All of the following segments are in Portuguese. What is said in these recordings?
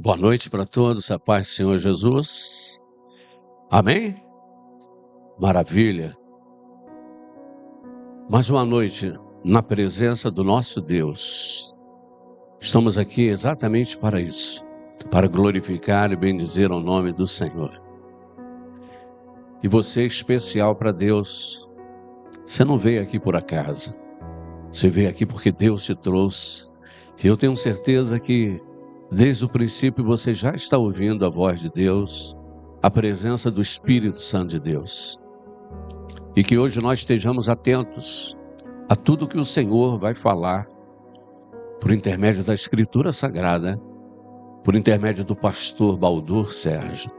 Boa noite para todos, a paz do Senhor Jesus. Amém? Maravilha. Mais uma noite na presença do nosso Deus. Estamos aqui exatamente para isso, para glorificar e bendizer o nome do Senhor. E você é especial para Deus. Você não veio aqui por acaso. Você veio aqui porque Deus te trouxe. E eu tenho certeza que desde o princípio você já está ouvindo a voz de Deus, a presença do Espírito Santo de Deus. E que hoje nós estejamos atentos a tudo que o Senhor vai falar, por intermédio da Escritura Sagrada, por intermédio do pastor Baldur Sérgio.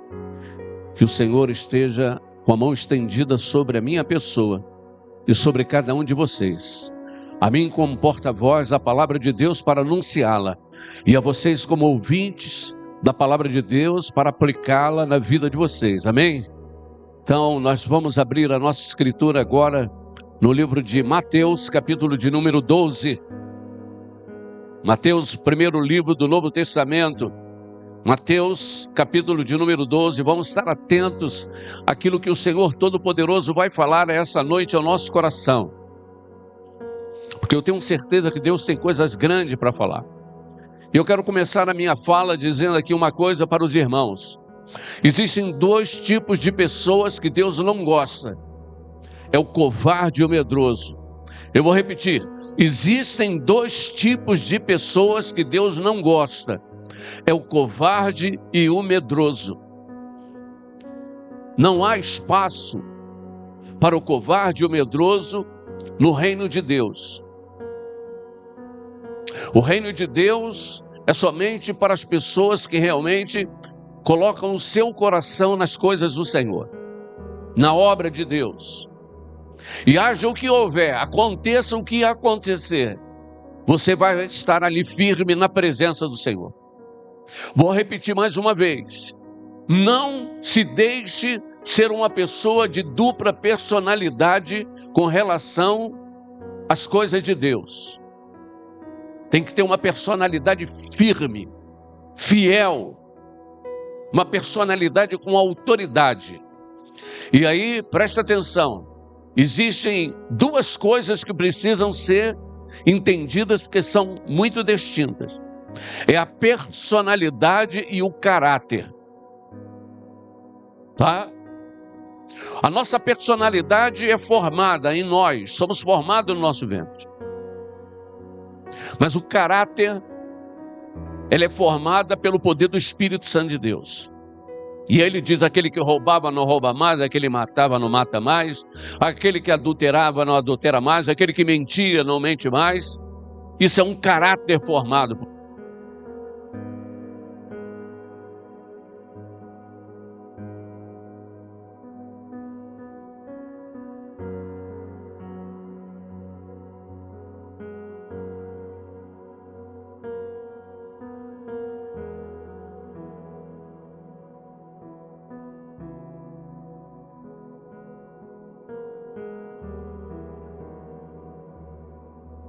Que o Senhor esteja com a mão estendida sobre a minha pessoa e sobre cada um de vocês. A mim como porta-voz a palavra de Deus para anunciá-la, e a vocês como ouvintes da palavra de Deus para aplicá-la na vida de vocês, amém? Então nós vamos abrir a nossa escritura agora no livro de Mateus, capítulo de número 12. Mateus, primeiro livro do Novo Testamento. Mateus, capítulo de número 12, vamos estar atentos àquilo que o Senhor Todo-Poderoso vai falar essa noite ao nosso coração. Porque eu tenho certeza que Deus tem coisas grandes para falar. E eu quero começar a minha fala dizendo aqui uma coisa para os irmãos. Existem dois tipos de pessoas que Deus não gosta. É o covarde e o medroso. Eu vou repetir. Existem dois tipos de pessoas que Deus não gosta. É o covarde e o medroso. Não há espaço para o covarde e o medroso no reino de Deus. O reino de Deus é somente para as pessoas que realmente colocam o seu coração nas coisas do Senhor, na obra de Deus. E haja o que houver, aconteça o que acontecer, você vai estar ali firme na presença do Senhor. Vou repetir mais uma vez. Não se deixe ser uma pessoa de dupla personalidade com relação às coisas de Deus. Tem que ter uma personalidade firme, fiel, uma personalidade com autoridade. E aí, presta atenção, existem duas coisas que precisam ser entendidas porque são muito distintas. É a personalidade e o caráter. Tá? A nossa personalidade é formada em nós, somos formados no nosso ventre. Mas o caráter, ela é formada pelo poder do Espírito Santo de Deus. E ele diz, aquele que roubava não rouba mais, aquele que matava não mata mais, aquele que adulterava não adultera mais, aquele que mentia não mente mais. Isso é um caráter formado.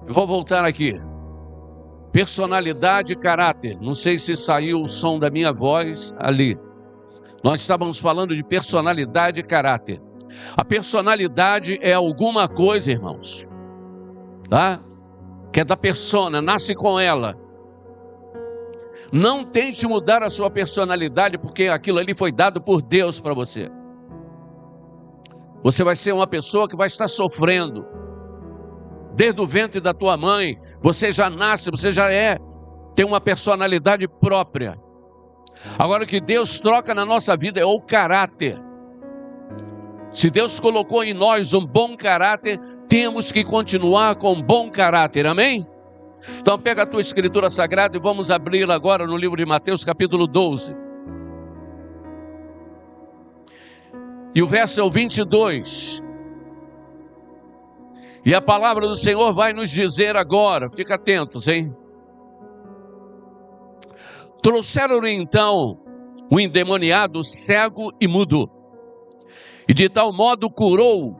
Eu vou voltar aqui. Personalidade e caráter. Não sei se saiu o som da minha voz ali. Nós estávamos falando de personalidade e caráter. A personalidade é alguma coisa, irmãos, tá? Que é da persona, nasce com ela. Não tente mudar a sua personalidade, porque aquilo ali foi dado por Deus para você. Você vai ser uma pessoa que vai estar sofrendo. Desde o ventre da tua mãe, você já nasce, você já tem uma personalidade própria. Agora o que Deus troca na nossa vida é o caráter. Se Deus colocou em nós um bom caráter, temos que continuar com bom caráter, amém? Então pega a tua escritura sagrada e vamos abri-la agora no livro de Mateus capítulo 12. E o verso é o 22. E a palavra do Senhor vai nos dizer agora, fica atentos, hein? Trouxeram-lhe então o endemoniado cego e mudo, e de tal modo curou,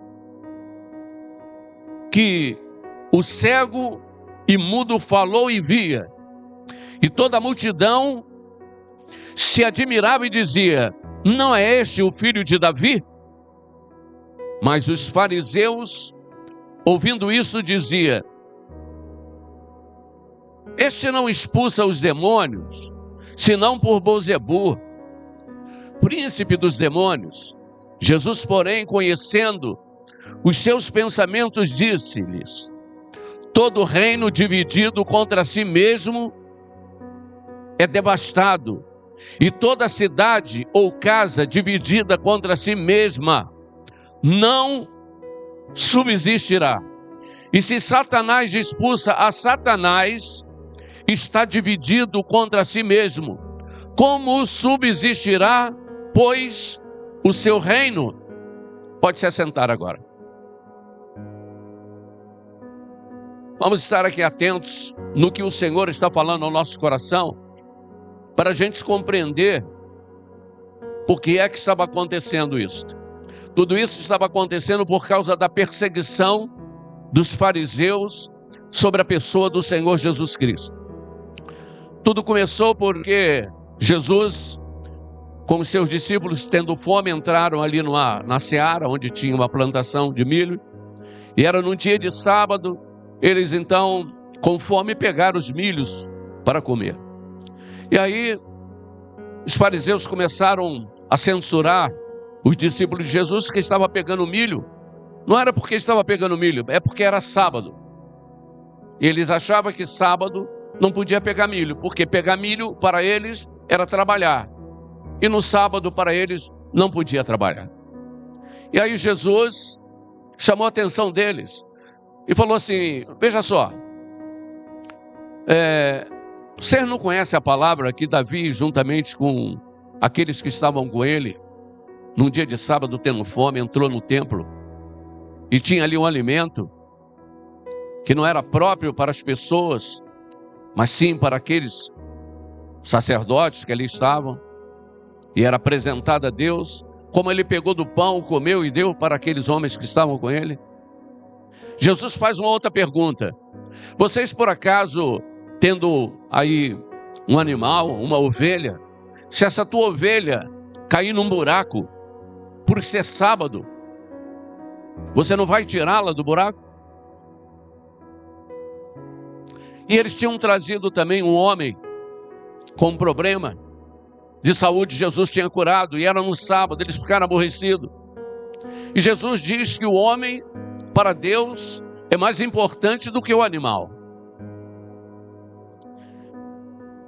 que o cego e mudo falou e via, e toda a multidão se admirava e dizia: não é este o filho de Davi? Mas os fariseus, ouvindo isso, diziam: este não expulsa os demônios, senão por Beelzebul, príncipe dos demônios. Jesus, porém, conhecendo os seus pensamentos, disse-lhes: todo reino dividido contra si mesmo é devastado, e toda cidade ou casa dividida contra si mesma não subsistirá. E se Satanás expulsa a Satanás, está dividido contra si mesmo. Como subsistirá, pois, o seu reino? Pode se assentar agora. Vamos estar aqui atentos no que o Senhor está falando ao nosso coração, para a gente compreender por que é que estava acontecendo isso. Tudo isso estava acontecendo por causa da perseguição dos fariseus sobre a pessoa do Senhor Jesus Cristo. Tudo começou porque Jesus, com os seus discípulos, tendo fome, entraram ali na seara, onde tinha uma plantação de milho, e era num dia de sábado. Eles então, com fome, pegaram os milhos para comer. E aí, os fariseus começaram a censurar os discípulos de Jesus que estavam pegando milho. Não era porque estava pegando milho, é porque era sábado. E eles achavam que sábado não podia pegar milho, porque pegar milho para eles era trabalhar. E no sábado para eles não podia trabalhar. E aí Jesus chamou a atenção deles e falou assim: veja só, vocês não conhecem a palavra que Davi, juntamente com aqueles que estavam com ele, num dia de sábado, tendo fome, entrou no templo e tinha ali um alimento que não era próprio para as pessoas, mas sim para aqueles sacerdotes que ali estavam, e era apresentado a Deus. Como ele pegou do pão, comeu e deu para aqueles homens que estavam com ele. Jesus faz uma outra pergunta: vocês por acaso, tendo aí um animal, uma ovelha, se essa tua ovelha cair num buraco, por ser sábado, você não vai tirá-la do buraco? E eles tinham trazido também um homem com um problema de saúde. Jesus tinha curado, e era no sábado. Eles ficaram aborrecidos. E Jesus diz que o homem, para Deus, é mais importante do que o animal.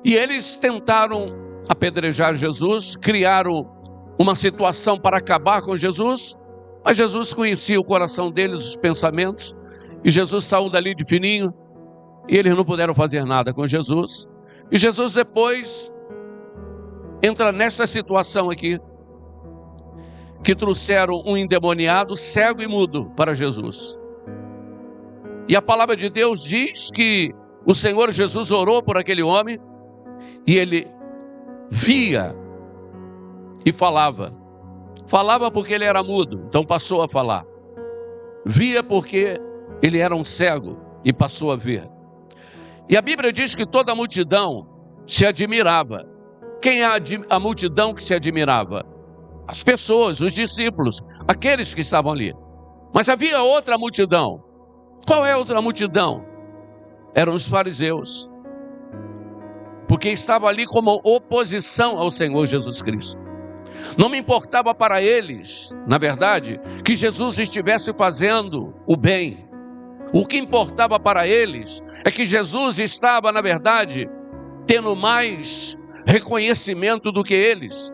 E eles tentaram apedrejar Jesus, criaram uma situação para acabar com Jesus, mas Jesus conhecia o coração deles, os pensamentos, e Jesus saiu dali de fininho, e eles não puderam fazer nada com Jesus. E Jesus depois entra nessa situação aqui, que trouxeram um endemoniado, cego e mudo, para Jesus. E a palavra de Deus diz que o Senhor Jesus orou por aquele homem, e ele via e falava. Falava porque ele era mudo, então passou a falar. Via porque ele era um cego e passou a ver. E a Bíblia diz que toda a multidão se admirava. Quem é a multidão que se admirava? As pessoas, os discípulos, aqueles que estavam ali. Mas havia outra multidão. Qual é a outra multidão? Eram os fariseus. Porque estavam ali como oposição ao Senhor Jesus Cristo. Não me importava para eles, na verdade, que Jesus estivesse fazendo o bem. O que importava para eles é que Jesus estava, na verdade, tendo mais reconhecimento do que eles.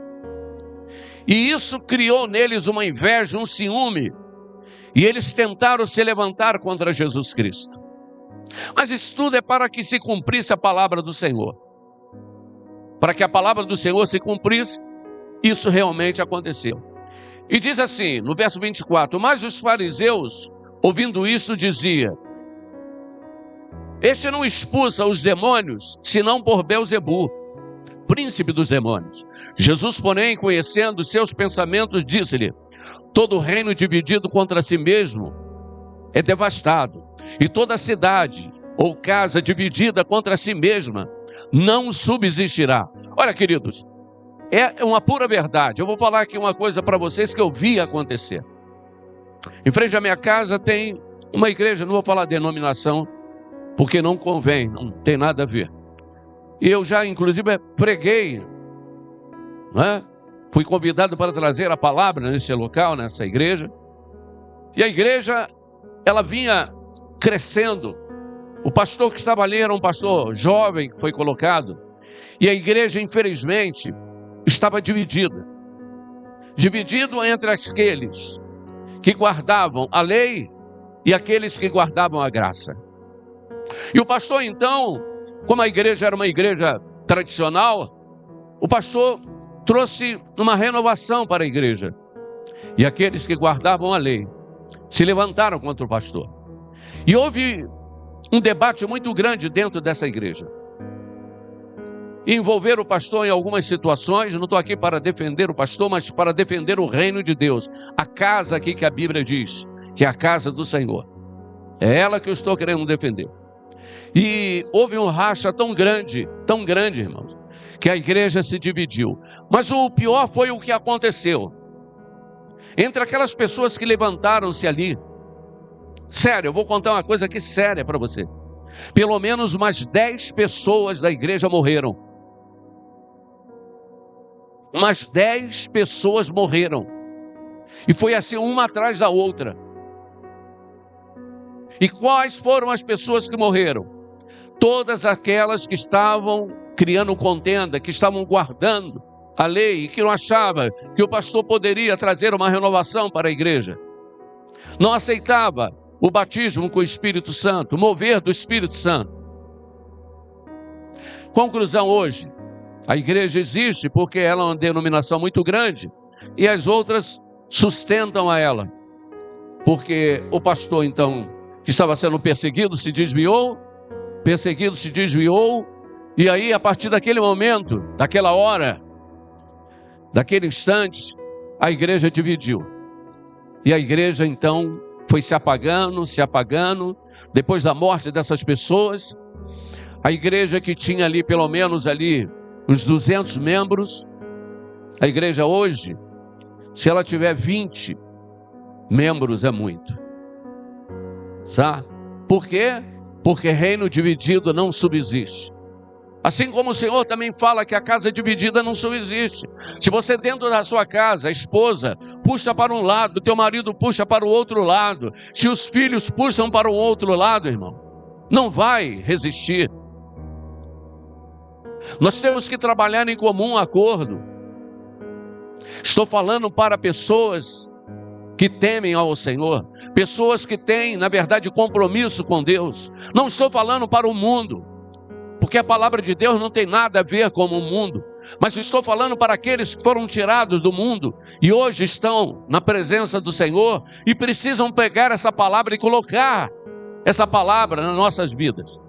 E isso criou neles uma inveja, um ciúme. E eles tentaram se levantar contra Jesus Cristo. Mas isso tudo é para que se cumprisse a palavra do Senhor. Para que a palavra do Senhor se cumprisse, isso realmente aconteceu. E diz assim, no verso 24: mas os fariseus, ouvindo isso, diziam: este não expulsa os demônios, senão por Beelzebul, príncipe dos demônios. Jesus, porém, conhecendo seus pensamentos, disse-lhe: todo reino dividido contra si mesmo é devastado, e toda cidade ou casa dividida contra si mesma não subsistirá. Olha, queridos, É uma pura verdade. Eu vou falar aqui uma coisa para vocês que eu vi acontecer. Em frente à minha casa tem uma igreja, não vou falar denominação, porque não convém, não tem nada a ver. E eu já, inclusive, preguei, né? Fui convidado para trazer a palavra nesse local, nessa igreja. E a igreja, ela vinha crescendo. O pastor que estava ali era um pastor jovem que foi colocado. E a igreja, infelizmente, estava dividida. Dividido entre aqueles que guardavam a lei e aqueles que guardavam a graça. E o pastor, então, como a igreja era uma igreja tradicional, o pastor trouxe uma renovação para a igreja. E aqueles que guardavam a lei se levantaram contra o pastor. E houve um debate muito grande dentro dessa igreja. Envolver o pastor em algumas situações. Não estou aqui para defender o pastor, mas para defender o reino de Deus. A casa aqui que a Bíblia diz, que é a casa do Senhor. É ela que eu estou querendo defender. E houve um racha tão grande, irmãos, que a igreja se dividiu. Mas o pior foi o que aconteceu. Entre aquelas pessoas que levantaram-se ali. Sério, eu vou contar uma coisa aqui séria para você. Pelo menos umas 10 pessoas da igreja morreram. Umas 10 pessoas morreram. E foi assim, uma atrás da outra. E quais foram as pessoas que morreram? Todas aquelas que estavam criando contenda, que estavam guardando a lei, e que não achava que o pastor poderia trazer uma renovação para a igreja. Não aceitava o batismo com o Espírito Santo, o mover do Espírito Santo. Conclusão hoje, a igreja existe porque ela é uma denominação muito grande e as outras sustentam a ela. Porque o pastor, então, que estava sendo perseguido, se desviou, e aí, a partir daquele momento, daquela hora, daquele instante, a igreja dividiu. E a igreja, então, foi se apagando. Depois da morte dessas pessoas, a igreja que tinha ali, pelo menos ali, uns 200 membros, a igreja hoje, se ela tiver 20 membros, é muito. Sabe? Por quê? Porque reino dividido não subsiste. Assim como o Senhor também fala que a casa dividida não subsiste. Se você dentro da sua casa, a esposa puxa para um lado, o teu marido puxa para o outro lado, se os filhos puxam para o outro lado, irmão, não vai resistir. Nós temos que trabalhar em comum acordo. Estou falando para pessoas que temem ao Senhor, pessoas que têm, na verdade, compromisso com Deus. Não estou falando para o mundo, porque a palavra de Deus não tem nada a ver com o mundo, mas estou falando para aqueles que foram tirados do mundo e hoje estão na presença do Senhor e precisam pegar essa palavra e colocar essa palavra nas nossas vidas.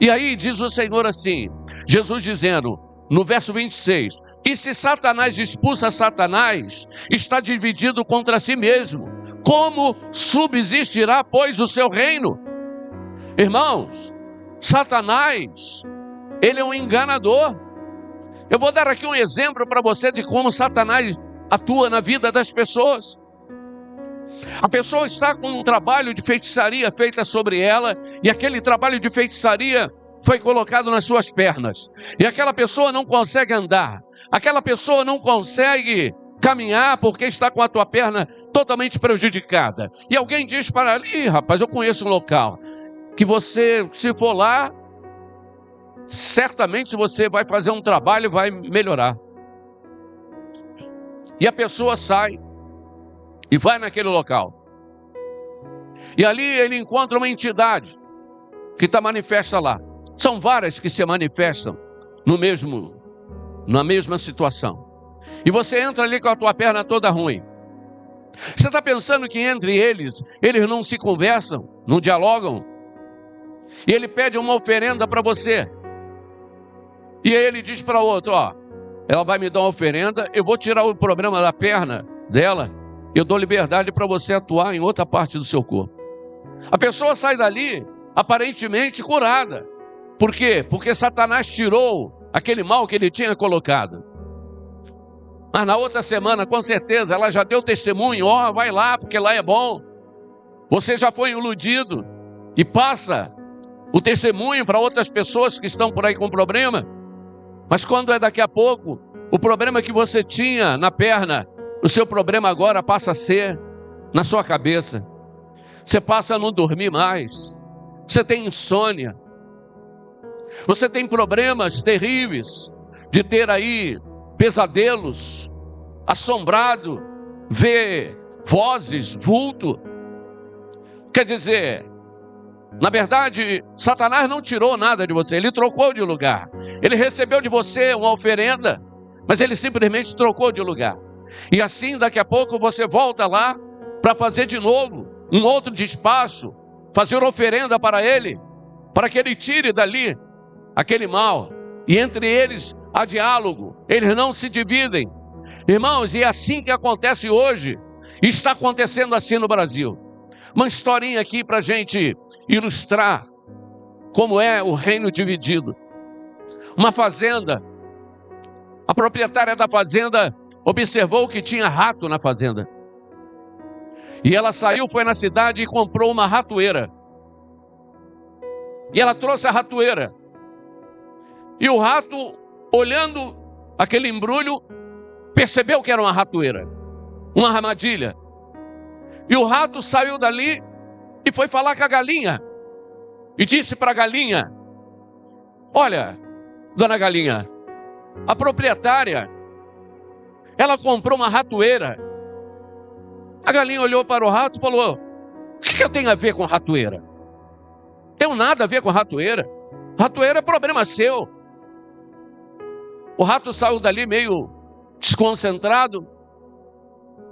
E aí diz o Senhor assim, Jesus dizendo no verso 26, e se Satanás expulsa Satanás, está dividido contra si mesmo. Como subsistirá, pois, o seu reino? Irmãos, Satanás, ele é um enganador. Eu vou dar aqui um exemplo para você de como Satanás atua na vida das pessoas. A pessoa está com um trabalho de feitiçaria feita sobre ela, e aquele trabalho de feitiçaria foi colocado nas suas pernas, e aquela pessoa não consegue andar, aquela pessoa não consegue caminhar porque está com a tua perna totalmente prejudicada. E alguém diz para ali, rapaz, eu conheço um local que você, se for lá, certamente você vai fazer um trabalho e vai melhorar. E a pessoa sai e vai naquele local. E ali ele encontra uma entidade que está manifesta lá. São várias que se manifestam na mesma situação. E você entra ali com a tua perna toda ruim. Você está pensando que entre eles não se conversam, não dialogam? E ele pede uma oferenda para você. E aí ele diz para o outro, ó, ela vai me dar uma oferenda, eu vou tirar o problema da perna dela, eu dou liberdade para você atuar em outra parte do seu corpo. A pessoa sai dali aparentemente curada. Por quê? Porque Satanás tirou aquele mal que ele tinha colocado. Mas na outra semana, com certeza, ela já deu testemunho. Ó, vai lá, porque lá é bom. Você já foi iludido. E passa o testemunho para outras pessoas que estão por aí com problema. Mas quando é daqui a pouco, o problema que você tinha na perna, o seu problema agora passa a ser na sua cabeça. Você passa a não dormir mais. Você tem insônia. Você tem problemas terríveis de ter aí pesadelos, assombrado, ver vozes, vulto. Quer dizer, na verdade, Satanás não tirou nada de você, ele trocou de lugar. Ele recebeu de você uma oferenda, mas ele simplesmente trocou de lugar. E assim, daqui a pouco, você volta lá para fazer de novo um outro despacho, fazer oferenda para ele, para que ele tire dali aquele mal. E entre eles há diálogo, eles não se dividem. Irmãos, e é assim que acontece hoje, e está acontecendo assim no Brasil. Uma historinha aqui para a gente ilustrar como é o reino dividido. Uma fazenda, a proprietária da fazenda observou que tinha rato na fazenda. E ela saiu, foi na cidade e comprou uma ratoeira. E ela trouxe a ratoeira. E o rato, olhando aquele embrulho, percebeu que era uma ratoeira, uma armadilha. E o rato saiu dali e foi falar com a galinha. E disse para a galinha: olha, dona galinha, a proprietária, ela comprou uma ratoeira. A galinha olhou para o rato e falou: o que eu tenho a ver com ratoeira? Tenho nada a ver com ratoeira. Ratoeira é problema seu. O rato saiu dali meio desconcentrado.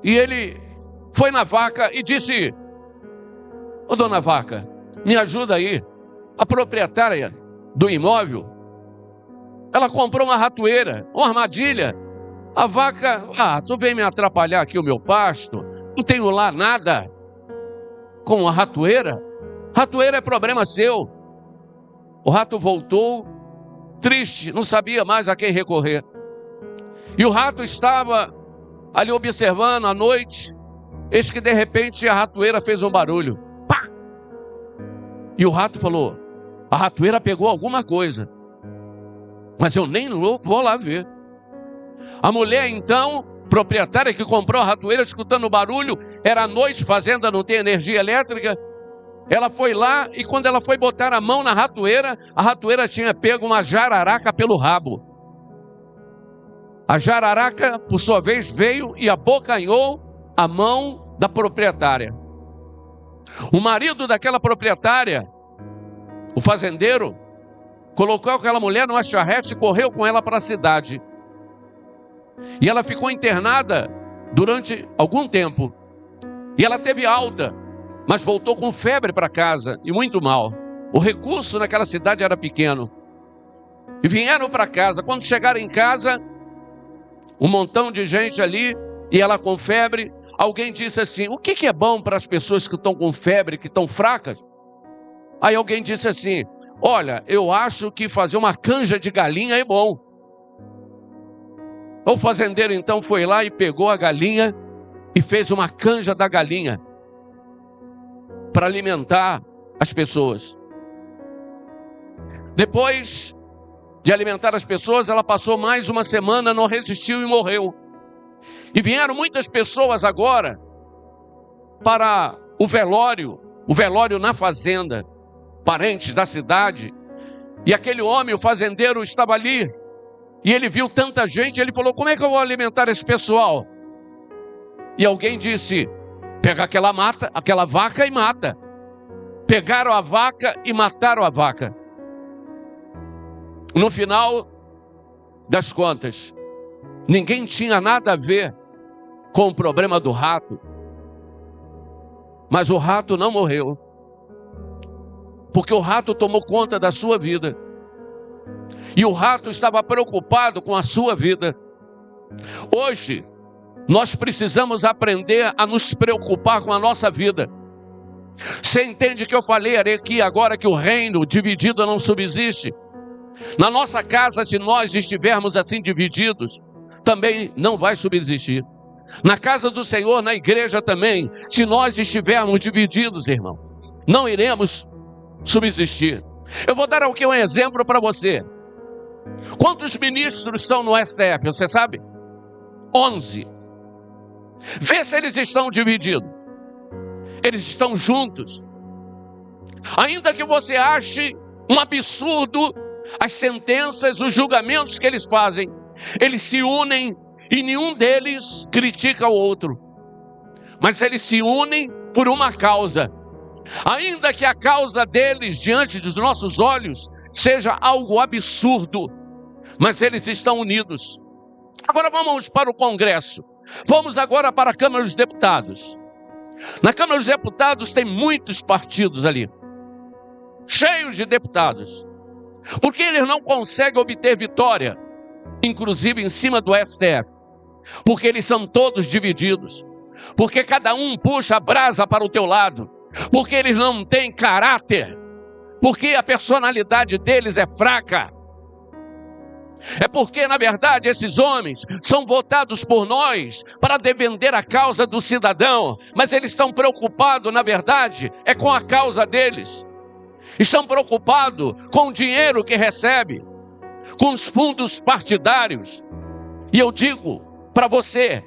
E ele foi na vaca e disse: ô dona vaca, me ajuda aí. A proprietária do imóvel, ela comprou uma ratoeira, uma armadilha. A vaca: tu vem me atrapalhar aqui o meu pasto, não tenho lá nada com a ratoeira. Ratoeira é problema seu. O rato voltou triste, não sabia mais a quem recorrer. E o rato estava ali observando à noite. Eis que de repente a ratoeira fez um barulho. Pá! E o rato falou: a ratoeira pegou alguma coisa, mas eu nem vou lá ver. A mulher então, proprietária que comprou a ratoeira, escutando o barulho, era à noite, fazenda não tem energia elétrica. Ela foi lá e quando ela foi botar a mão na ratoeira, a ratoeira tinha pego uma jararaca pelo rabo. A jararaca, por sua vez, veio e abocanhou a mão da proprietária. O marido daquela proprietária, o fazendeiro, colocou aquela mulher numa charrete e correu com ela para a cidade. E ela ficou internada durante algum tempo. E ela teve alta, mas voltou com febre para casa e muito mal. O recurso naquela cidade era pequeno. E vieram para casa. Quando chegaram em casa, um montão de gente ali, e ela com febre. Alguém disse assim: o que é bom para as pessoas que estão com febre, que estão fracas? Aí alguém disse assim: olha, eu acho que fazer uma canja de galinha é bom. O fazendeiro então foi lá e pegou a galinha e fez uma canja da galinha para alimentar as pessoas. Depois de alimentar as pessoas, ela passou mais uma semana, não resistiu e morreu. E vieram muitas pessoas agora para o velório na fazenda, parentes da cidade. E aquele homem, o fazendeiro, estava ali. E ele viu tanta gente, ele falou: como é que eu vou alimentar esse pessoal? E alguém disse: pega aquela vaca e mata. Pegaram a vaca e mataram a vaca. No final das contas, ninguém tinha nada a ver com o problema do rato. Mas o rato não morreu, porque o rato tomou conta da sua vida. E o rato estava preocupado com a sua vida. Hoje, nós precisamos aprender a nos preocupar com a nossa vida. Você entende que eu falei aqui agora que o reino dividido não subsiste? Na nossa casa, se nós estivermos assim divididos, também não vai subsistir. Na casa do Senhor, na igreja também, se nós estivermos divididos, irmãos, não iremos subsistir. Eu vou dar aqui um exemplo para você. Quantos ministros são no STF, você sabe? 11. Vê se eles estão divididos. Eles estão juntos. Ainda que você ache um absurdo as sentenças, os julgamentos que eles fazem, eles se unem e nenhum deles critica o outro. Mas eles se unem por uma causa. Ainda que a causa deles diante dos nossos olhos seja algo absurdo, mas eles estão unidos. Agora vamos para o Congresso. Vamos agora para a Câmara dos Deputados. Na Câmara dos Deputados tem muitos partidos ali, cheios de deputados. Porque eles não conseguem obter vitória, inclusive em cima do STF. Porque eles são todos divididos. Porque cada um puxa a brasa para o teu lado. Porque eles não têm caráter. Porque a personalidade deles é fraca. É porque, na verdade, esses homens são votados por nós para defender a causa do cidadão. Mas eles estão preocupados, na verdade, é com a causa deles. Estão preocupados com o dinheiro que recebe, com os fundos partidários. E eu digo para você,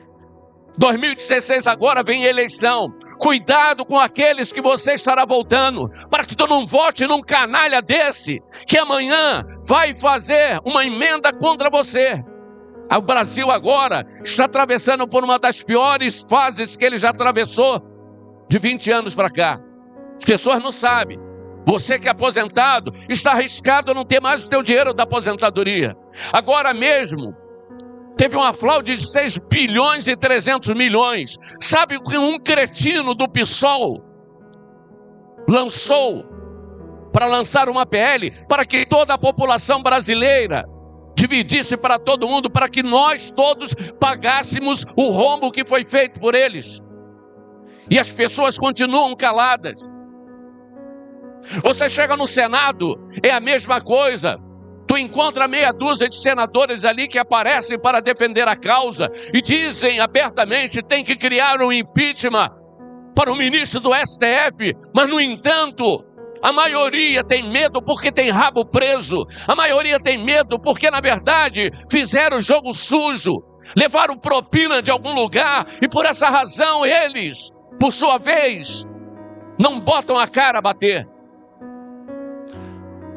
2016 agora vem eleição. Cuidado com aqueles que você estará votando, para que tu não vote num canalha desse, que amanhã vai fazer uma emenda contra você. O Brasil agora está atravessando por uma das piores fases que ele já atravessou, de 20 anos para cá. As pessoas não sabem. Você que é aposentado, está arriscado a não ter mais o teu dinheiro da aposentadoria. Agora mesmo, teve uma fraude de 6 bilhões e 300 milhões. Sabe o que um cretino do PSOL lançou para lançar uma PL para que toda a população brasileira dividisse para todo mundo, para que nós todos pagássemos o rombo que foi feito por eles. E as pessoas continuam caladas. Você chega no Senado, é a mesma coisa. Tu encontra meia dúzia de senadores ali que aparecem para defender a causa e dizem abertamente, tem que criar um impeachment para o ministro do STF, mas no entanto, a maioria tem medo porque tem rabo preso, a maioria tem medo porque na verdade fizeram jogo sujo, levaram propina de algum lugar e por essa razão eles, por sua vez, não botam a cara a bater.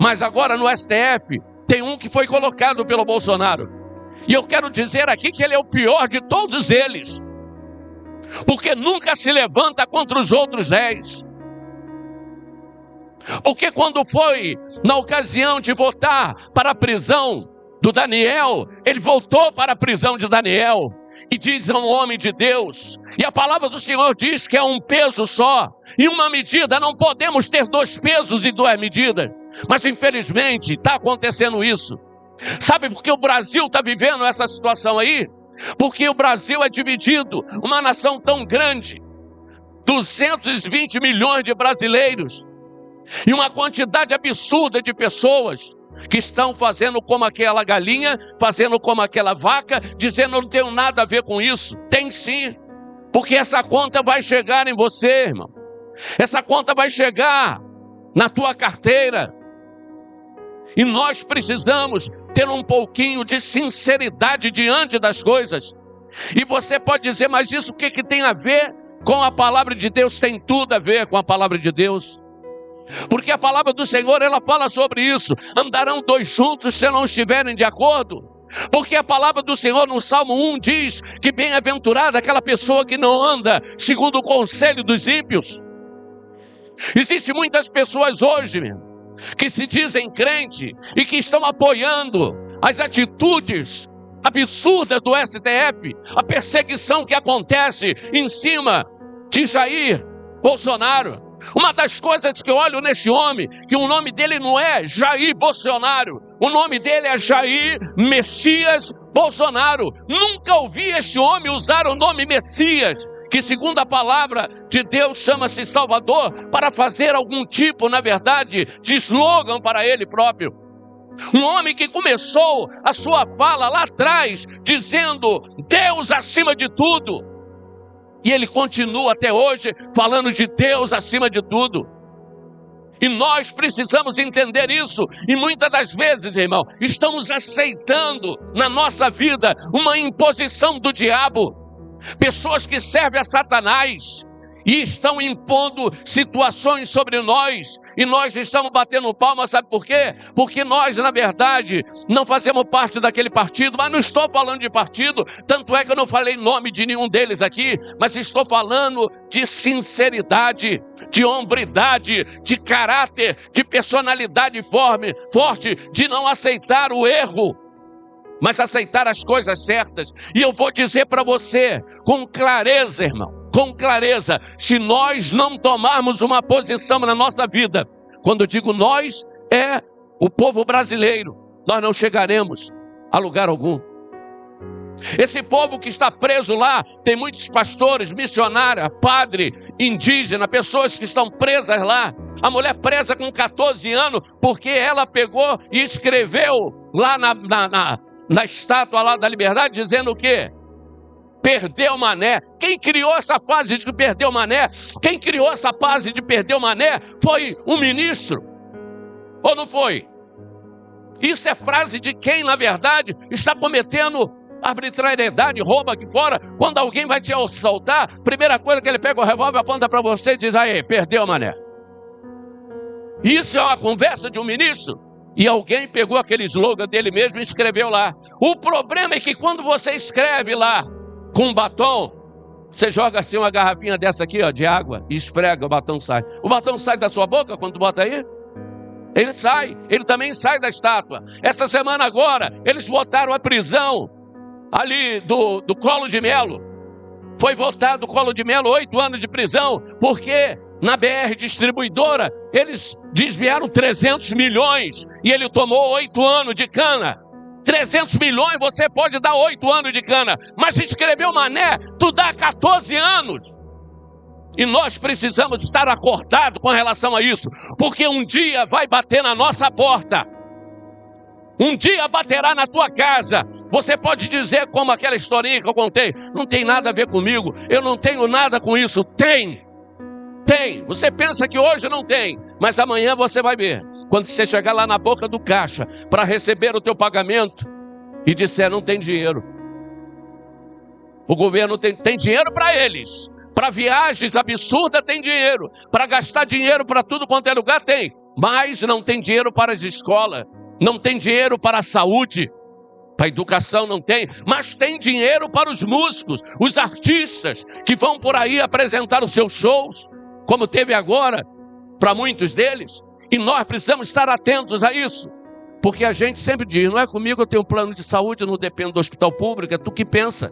Mas agora no STF tem um que foi colocado pelo Bolsonaro. E eu quero dizer aqui que ele é o pior de todos eles. Porque nunca se levanta contra os outros 10. Porque quando foi na ocasião de votar para a prisão do Daniel, ele voltou para a prisão de Daniel. E diz a um homem de Deus. E a palavra do Senhor diz que é um peso só. E uma medida, não podemos ter 2 pesos e 2 medidas. Mas infelizmente está acontecendo isso. Sabe por que o Brasil está vivendo essa situação aí? Porque o Brasil é dividido. Uma nação tão grande, 220 milhões de brasileiros, e uma quantidade absurda de pessoas que estão fazendo como aquela galinha, fazendo como aquela vaca, dizendo não tenho nada a ver com isso. Tem sim, porque essa conta vai chegar em você, irmão. Essa conta vai chegar na tua carteira. E nós precisamos ter um pouquinho de sinceridade diante das coisas. E você pode dizer, mas isso o que tem a ver com a palavra de Deus? Tem tudo a ver com a palavra de Deus. Porque a palavra do Senhor, ela fala sobre isso. Andarão 2 juntos se não estiverem de acordo. Porque a palavra do Senhor no Salmo 1 diz que bem-aventurada aquela pessoa que não anda segundo o conselho dos ímpios. Existem muitas pessoas hoje, que se dizem crente e que estão apoiando as atitudes absurdas do STF, a perseguição que acontece em cima de Jair Bolsonaro. Uma das coisas que eu olho neste homem, que o nome dele não é Jair Bolsonaro, o nome dele é Jair Messias Bolsonaro. Nunca ouvi este homem usar o nome Messias, que segundo a palavra de Deus chama-se Salvador, para fazer algum tipo, na verdade, de slogan para ele próprio. Um homem que começou a sua fala lá atrás, dizendo Deus acima de tudo. E ele continua até hoje falando de Deus acima de tudo. E nós precisamos entender isso. E muitas das vezes, irmão, estamos aceitando na nossa vida uma imposição do diabo. Pessoas que servem a Satanás e estão impondo situações sobre nós, e nós estamos batendo palma, sabe por quê? Porque nós, na verdade, não fazemos parte daquele partido, mas não estou falando de partido, tanto é que eu não falei nome de nenhum deles aqui, mas estou falando de sinceridade, de hombridade, de caráter, de personalidade forte, de não aceitar o erro, mas aceitar as coisas certas. E eu vou dizer para você, com clareza, irmão, com clareza, se nós não tomarmos uma posição na nossa vida, quando digo nós, é o povo brasileiro, nós não chegaremos a lugar algum. Esse povo que está preso lá, tem muitos pastores, missionários, padre, indígena, pessoas que estão presas lá. A mulher presa com 14 anos, porque ela pegou e escreveu lá na estátua lá da liberdade, dizendo o quê? Perdeu o mané. Quem criou essa fase de perder o mané? Quem criou essa fase de perder o mané foi um ministro. Ou não foi? Isso é frase de quem, na verdade, está cometendo arbitrariedade, rouba aqui fora. Quando alguém vai te assaltar, primeira coisa que ele pega o revólver, aponta para você e diz, aí, perdeu o mané. Isso é uma conversa de um ministro? E alguém pegou aquele slogan dele mesmo e escreveu lá. O problema é que quando você escreve lá, com um batom, você joga assim uma garrafinha dessa aqui, ó, de água, e esfrega, o batom sai. O batom sai da sua boca quando tu bota aí? Ele sai, ele também sai da estátua. Essa semana agora, eles votaram a prisão ali do Collor de Mello. Foi votado o Collor de Mello 8 anos de prisão, porque na BR Distribuidora, eles desviaram 300 milhões e ele tomou 8 anos de cana. 300 milhões, você pode dar 8 anos de cana, mas se escreveu mané, tu dá 14 anos. E nós precisamos estar acordados com relação a isso, porque um dia vai bater na nossa porta. Um dia baterá na tua casa. Você pode dizer como aquela historinha que eu contei, não tem nada a ver comigo, eu não tenho nada com isso. Tem. Você pensa que hoje não tem, mas amanhã você vai ver. Quando você chegar lá na boca do caixa para receber o teu pagamento e disser não tem dinheiro. O governo tem dinheiro para eles. Para viagens absurdas tem dinheiro. Para gastar dinheiro para tudo quanto é lugar tem. Mas não tem dinheiro para as escolas. Não tem dinheiro para a saúde. Para a educação não tem. Mas tem dinheiro para os músicos, os artistas que vão por aí apresentar os seus shows. Como teve agora, para muitos deles. E nós precisamos estar atentos a isso. Porque a gente sempre diz, não é comigo, eu tenho um plano de saúde, eu não dependo do hospital público, é tu que pensa.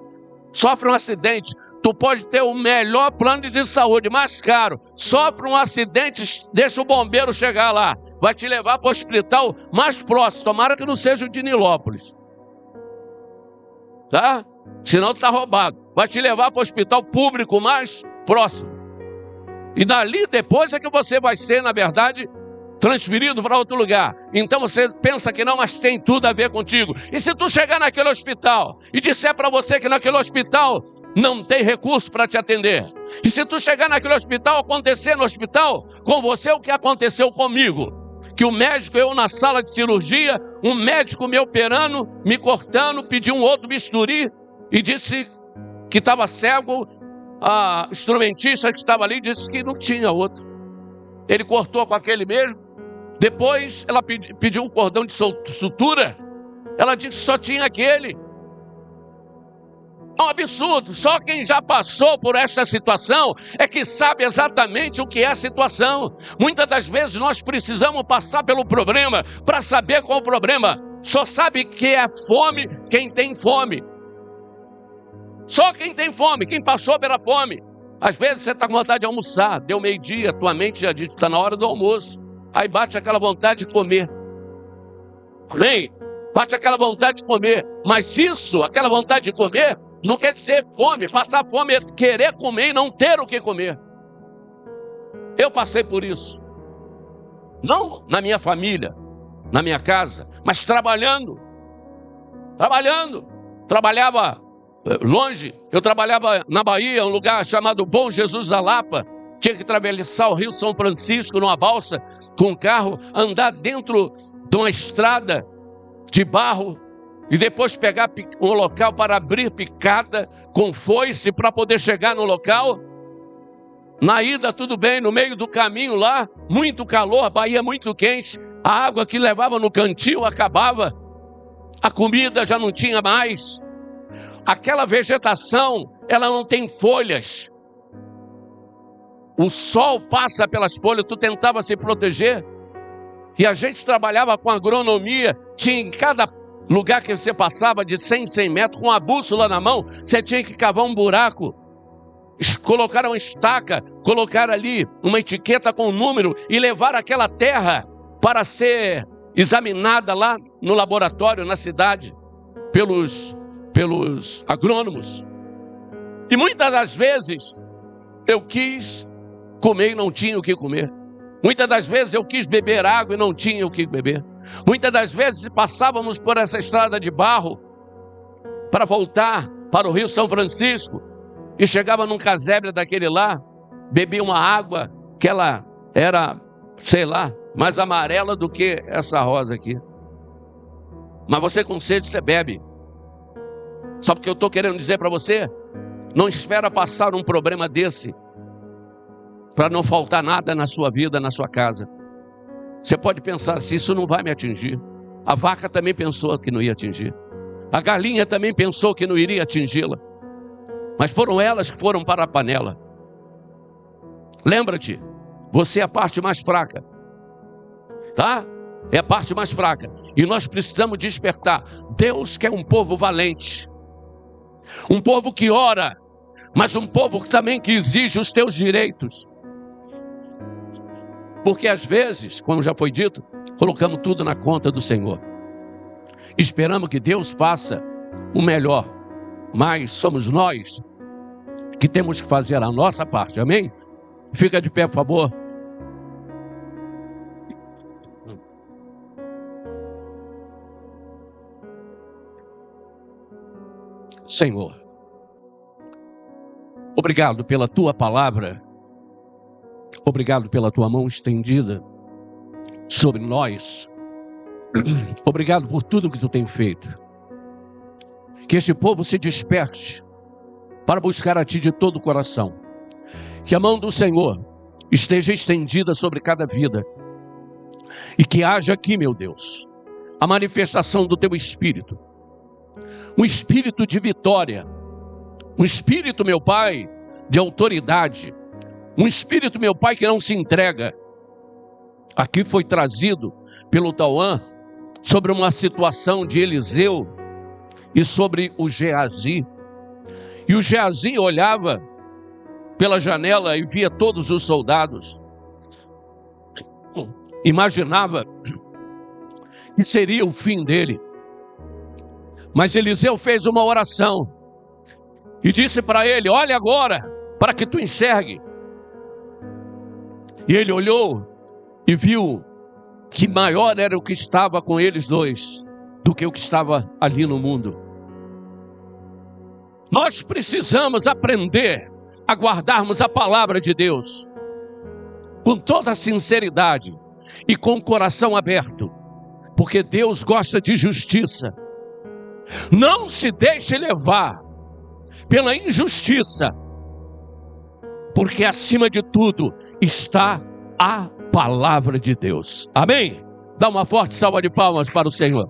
Sofre um acidente, tu pode ter o melhor plano de saúde, mais caro. Sofre um acidente, deixa o bombeiro chegar lá. Vai te levar para o hospital mais próximo, tomara que não seja o de Nilópolis. Tá? Senão tu está roubado. Vai te levar para o hospital público mais próximo. E dali depois é que você vai ser, na verdade, transferido para outro lugar. Então você pensa que não, mas tem tudo a ver contigo. E se tu chegar naquele hospital e disser para você que naquele hospital não tem recurso para te atender. E se tu chegar naquele hospital, acontecer no hospital com você o que aconteceu comigo. Que o médico, eu na sala de cirurgia, um médico me operando, me cortando, pediu um outro bisturi e disse que estava cego. A instrumentista que estava ali disse que não tinha outro. Ele cortou com aquele mesmo. Depois ela pediu um cordão de sutura. Ela disse que só tinha aquele. É um absurdo. Só quem já passou por essa situação é que sabe exatamente o que é a situação. Muitas das vezes nós precisamos passar pelo problema para saber qual é o problema. Só sabe que é fome quem tem fome. Só quem tem fome, quem passou pela fome. Às vezes você está com vontade de almoçar, deu meio-dia, tua mente já diz que está na hora do almoço. Aí bate aquela vontade de comer. Vem, bate aquela vontade de comer. Mas isso, aquela vontade de comer, não quer dizer fome. Passar fome é querer comer e não ter o que comer. Eu passei por isso. Não na minha família, na minha casa, mas trabalhando. Trabalhava longe. Eu trabalhava na Bahia, um lugar chamado Bom Jesus da Lapa. Tinha que atravessar o Rio São Francisco numa balsa com um carro, andar dentro de uma estrada de barro e depois pegar um local para abrir picada com foice para poder chegar no local. Na ida tudo bem, no meio do caminho lá, muito calor, a Bahia muito quente, a água que levava no cantil acabava, a comida já não tinha mais, aquela vegetação, ela não tem folhas, o sol passa pelas folhas, tu tentava se proteger, e a gente trabalhava com agronomia, tinha em cada lugar que você passava de 100 metros, com a bússola na mão, você tinha que cavar um buraco, colocar uma estaca, colocar ali uma etiqueta com um número e levar aquela terra para ser examinada lá no laboratório, na cidade, pelos agrônomos. E muitas das vezes eu quis comer e não tinha o que comer. Muitas das vezes eu quis beber água e não tinha o que beber. Muitas das vezes passávamos por essa estrada de barro para voltar para o Rio São Francisco e chegava num casebre daquele lá, bebia uma água que ela era, sei lá, mais amarela do que essa rosa aqui. Mas você com sede, você bebe. Sabe o que eu estou querendo dizer para você? Não espera passar um problema desse para não faltar nada na sua vida, na sua casa. Você pode pensar assim, isso não vai me atingir. A vaca também pensou que não ia atingir. A galinha também pensou que não iria atingi-la. Mas foram elas que foram para a panela. Lembra-te, você é a parte mais fraca. Tá? É a parte mais fraca. E nós precisamos despertar. Deus quer um povo valente. Um povo que ora, mas um povo também que exige os teus direitos. Porque às vezes, como já foi dito, colocamos tudo na conta do Senhor. Esperamos que Deus faça o melhor. Mas somos nós que temos que fazer a nossa parte. Amém? Fica de pé, por favor. Senhor, obrigado pela tua palavra. Obrigado pela tua mão estendida sobre nós. Obrigado por tudo que tu tem feito. Que este povo se desperte para buscar a ti de todo o coração. Que a mão do Senhor esteja estendida sobre cada vida. E que haja aqui, meu Deus, a manifestação do teu Espírito. Um espírito de vitória. Um espírito, meu Pai, de autoridade. Um espírito, meu Pai, que não se entrega. Aqui foi trazido pelo Tauã sobre uma situação de Eliseu e sobre o Geazi. E o Geazi olhava pela janela e via todos os soldados. Imaginava que seria o fim dele. Mas Eliseu fez uma oração e disse para ele: olha agora, para que tu enxergue. E ele olhou e viu que maior era o que estava com eles dois do que o que estava ali no mundo. Nós precisamos aprender a guardarmos a palavra de Deus com toda a sinceridade e com o coração aberto, porque Deus gosta de justiça. Não se deixe levar pela injustiça, porque acima de tudo está a palavra de Deus. Amém? Dá uma forte salva de palmas para o Senhor.